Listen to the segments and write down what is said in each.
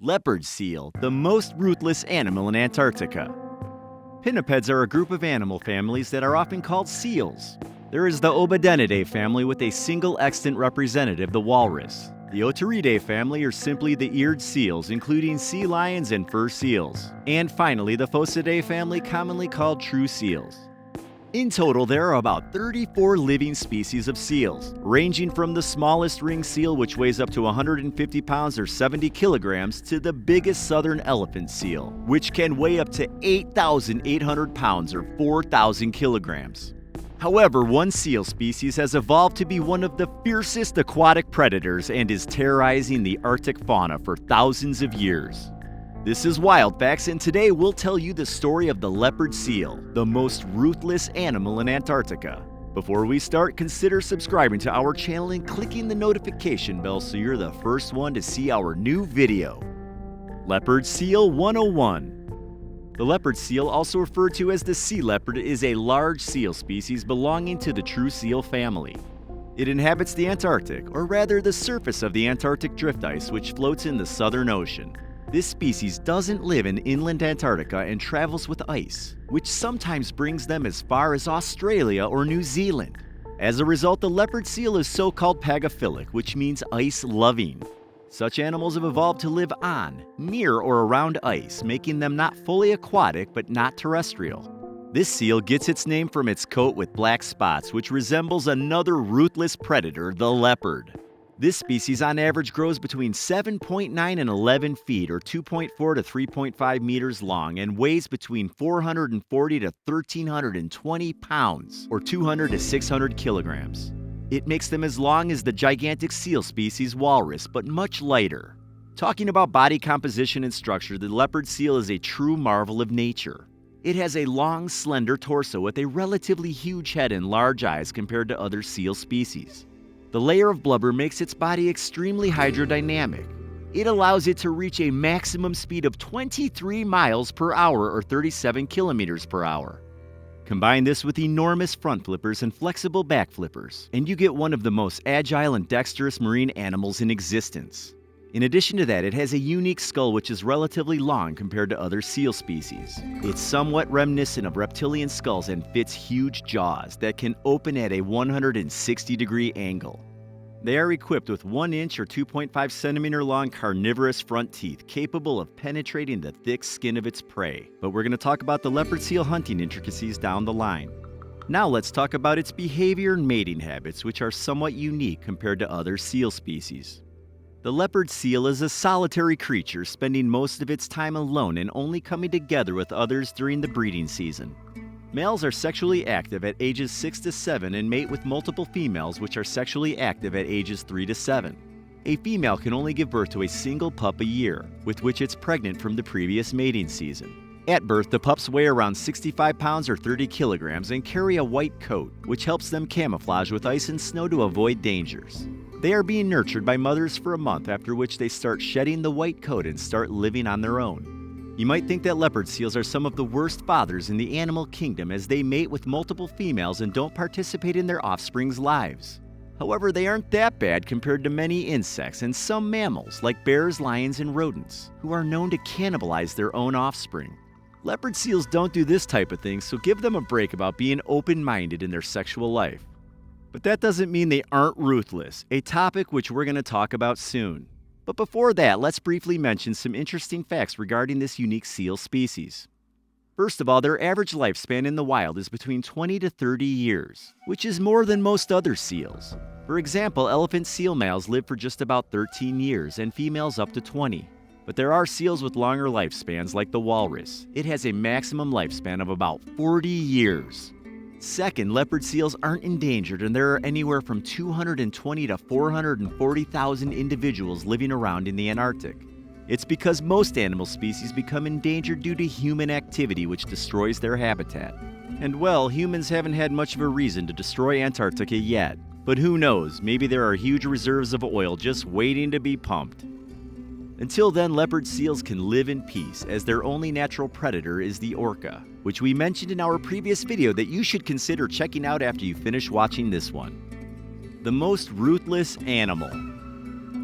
Leopard seal, the most ruthless animal in Antarctica. Pinnipeds are a group of animal families that are often called seals. There is the Obedenidae family with a single extant representative, the walrus. The Otaridae family are simply the eared seals, including sea lions and fur seals. And finally, the Phocidae family, commonly called true seals. In total, there are about 34 living species of seals, ranging from the smallest ring seal, which weighs up to 150 pounds or 70 kilograms, to the biggest southern elephant seal, which can weigh up to 8,800 pounds or 4,000 kilograms. However, one seal species has evolved to be one of the fiercest aquatic predators and is terrorizing the Arctic fauna for thousands of years. This is WildFacts, and today we'll tell you the story of the leopard seal, the most ruthless animal in Antarctica. Before we start, consider subscribing to our channel and clicking the notification bell so you're the first one to see our new video. Leopard Seal 101. The leopard seal, also referred to as the sea leopard, is a large seal species belonging to the true seal family. It inhabits the Antarctic, or rather the surface of the Antarctic drift ice, which floats in the Southern Ocean. This species doesn't live in inland Antarctica and travels with ice, which sometimes brings them as far as Australia or New Zealand. As a result, the leopard seal is so-called pagophilic, which means ice-loving. Such animals have evolved to live on, near, or around ice, making them not fully aquatic but not terrestrial. This seal gets its name from its coat with black spots, which resembles another ruthless predator, the leopard. This species on average grows between 7.9 and 11 feet or 2.4 to 3.5 meters long and weighs between 440 to 1,320 pounds or 200 to 600 kilograms. It makes them as long as the gigantic seal species walrus, but much lighter. Talking about body composition and structure, the leopard seal is a true marvel of nature. It has a long, slender torso with a relatively huge head and large eyes compared to other seal species. The layer of blubber makes its body extremely hydrodynamic. It allows it to reach a maximum speed of 23 miles per hour or 37 kilometers per hour. Combine this with enormous front flippers and flexible back flippers, and you get one of the most agile and dexterous marine animals in existence. In addition to that, it has a unique skull which is relatively long compared to other seal species. It's somewhat reminiscent of reptilian skulls and fits huge jaws that can open at a 160-degree angle. They are equipped with 1-inch or 2.5 centimeter long carnivorous front teeth capable of penetrating the thick skin of its prey. But we're going to talk about the leopard seal hunting intricacies down the line. Now let's talk about its behavior and mating habits, which are somewhat unique compared to other seal species. The leopard seal is a solitary creature, spending most of its time alone and only coming together with others during the breeding season. Males are sexually active at ages 6 to 7 and mate with multiple females, which are sexually active at ages 3 to 7. A female can only give birth to a single pup a year, with which it's pregnant from the previous mating season. At birth, the pups weigh around 65 pounds or 30 kilograms and carry a white coat, which helps them camouflage with ice and snow to avoid dangers. They are being nurtured by mothers for a month, after which they start shedding the white coat and start living on their own. You might think that leopard seals are some of the worst fathers in the animal kingdom, as they mate with multiple females and don't participate in their offspring's lives. However, they aren't that bad compared to many insects and some mammals like bears, lions, and rodents, who are known to cannibalize their own offspring. Leopard seals don't do this type of thing, so give them a break about being open-minded in their sexual life. But that doesn't mean they aren't ruthless, a topic which we're going to talk about soon. But before that, let's briefly mention some interesting facts regarding this unique seal species. First of all, their average lifespan in the wild is between 20 to 30 years, which is more than most other seals. For example, elephant seal males live for just about 13 years and females up to 20. But there are seals with longer lifespans like the walrus. It has a maximum lifespan of about 40 years. Second, leopard seals aren't endangered, and there are anywhere from 220 to 440,000 individuals living around in the Antarctic. It's because most animal species become endangered due to human activity, which destroys their habitat. And well, humans haven't had much of a reason to destroy Antarctica yet. But who knows, maybe there are huge reserves of oil just waiting to be pumped. Until then, leopard seals can live in peace, as their only natural predator is the orca, which we mentioned in our previous video that you should consider checking out after you finish watching this one. The most ruthless animal.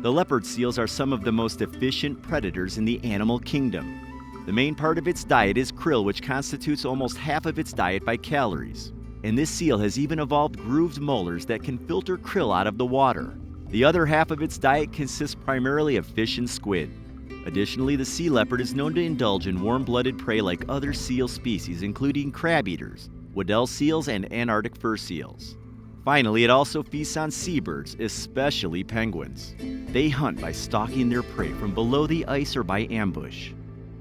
The leopard seals are some of the most efficient predators in the animal kingdom. The main part of its diet is krill, which constitutes almost half of its diet by calories. And this seal has even evolved grooved molars that can filter krill out of the water. The other half of its diet consists primarily of fish and squid. Additionally, the sea leopard is known to indulge in warm-blooded prey like other seal species, including crab eaters, Weddell seals, and Antarctic fur seals. Finally, it also feasts on seabirds, especially penguins. They hunt by stalking their prey from below the ice or by ambush.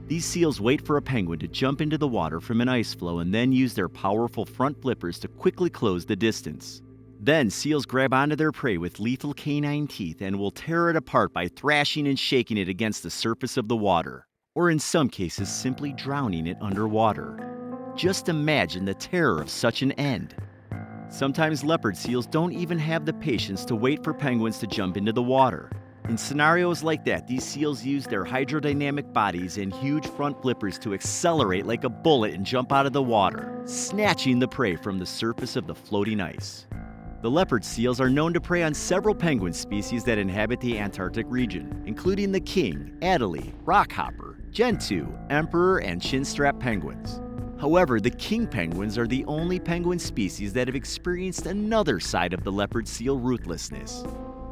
These seals wait for a penguin to jump into the water from an ice floe and then use their powerful front flippers to quickly close the distance. Then seals grab onto their prey with lethal canine teeth and will tear it apart by thrashing and shaking it against the surface of the water, or in some cases simply drowning it underwater. Just imagine the terror of such an end. Sometimes leopard seals don't even have the patience to wait for penguins to jump into the water. In scenarios like that, these seals use their hydrodynamic bodies and huge front flippers to accelerate like a bullet and jump out of the water, snatching the prey from the surface of the floating ice. The leopard seals are known to prey on several penguin species that inhabit the Antarctic region, including the king, Adelie, rockhopper, gentoo, emperor, and chinstrap penguins. However, the king penguins are the only penguin species that have experienced another side of the leopard seal ruthlessness.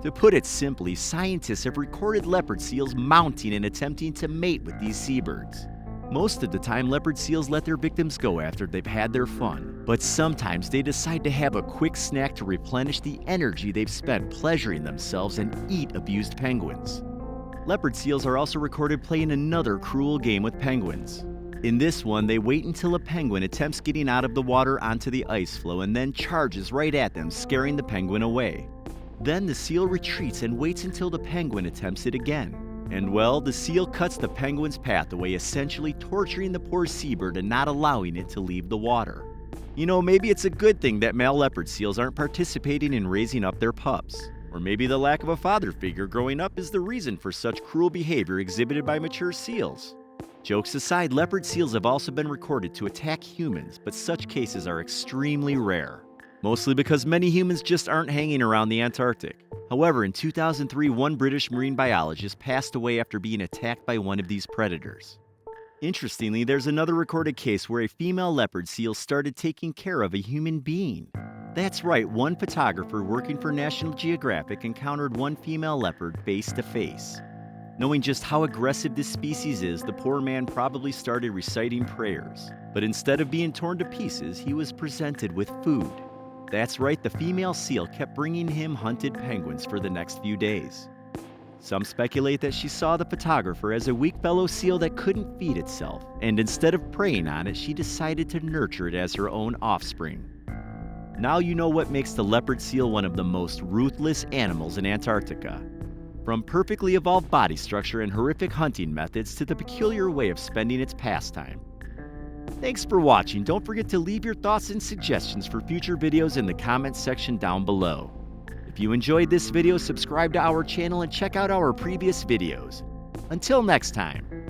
To put it simply, scientists have recorded leopard seals mounting and attempting to mate with these seabirds. Most of the time, leopard seals let their victims go after they've had their fun, but sometimes they decide to have a quick snack to replenish the energy they've spent pleasuring themselves and eat abused penguins. Leopard seals are also recorded playing another cruel game with penguins. In this one, they wait until a penguin attempts getting out of the water onto the ice floe and then charges right at them, scaring the penguin away. Then the seal retreats and waits until the penguin attempts it again. And well, the seal cuts the penguin's path away, essentially torturing the poor seabird and not allowing it to leave the water. You know, maybe it's a good thing that male leopard seals aren't participating in raising up their pups. Or maybe the lack of a father figure growing up is the reason for such cruel behavior exhibited by mature seals. Jokes aside, leopard seals have also been recorded to attack humans, but such cases are extremely rare. Mostly because many humans just aren't hanging around the Antarctic. However, in 2003, one British marine biologist passed away after being attacked by one of these predators. Interestingly, there's another recorded case where a female leopard seal started taking care of a human being. That's right, one photographer working for National Geographic encountered one female leopard face to face. Knowing just how aggressive this species is, the poor man probably started reciting prayers. But instead of being torn to pieces, he was presented with food. That's right, the female seal kept bringing him hunted penguins for the next few days. Some speculate that she saw the photographer as a weak fellow seal that couldn't feed itself, and instead of preying on it, she decided to nurture it as her own offspring. Now you know what makes the leopard seal one of the most ruthless animals in Antarctica. From perfectly evolved body structure and horrific hunting methods to the peculiar way of spending its pastime. Thanks for watching. Don't forget to leave your thoughts and suggestions for future videos in the comments section down below. If you enjoyed this video, subscribe to our channel and check out our previous videos. Until next time.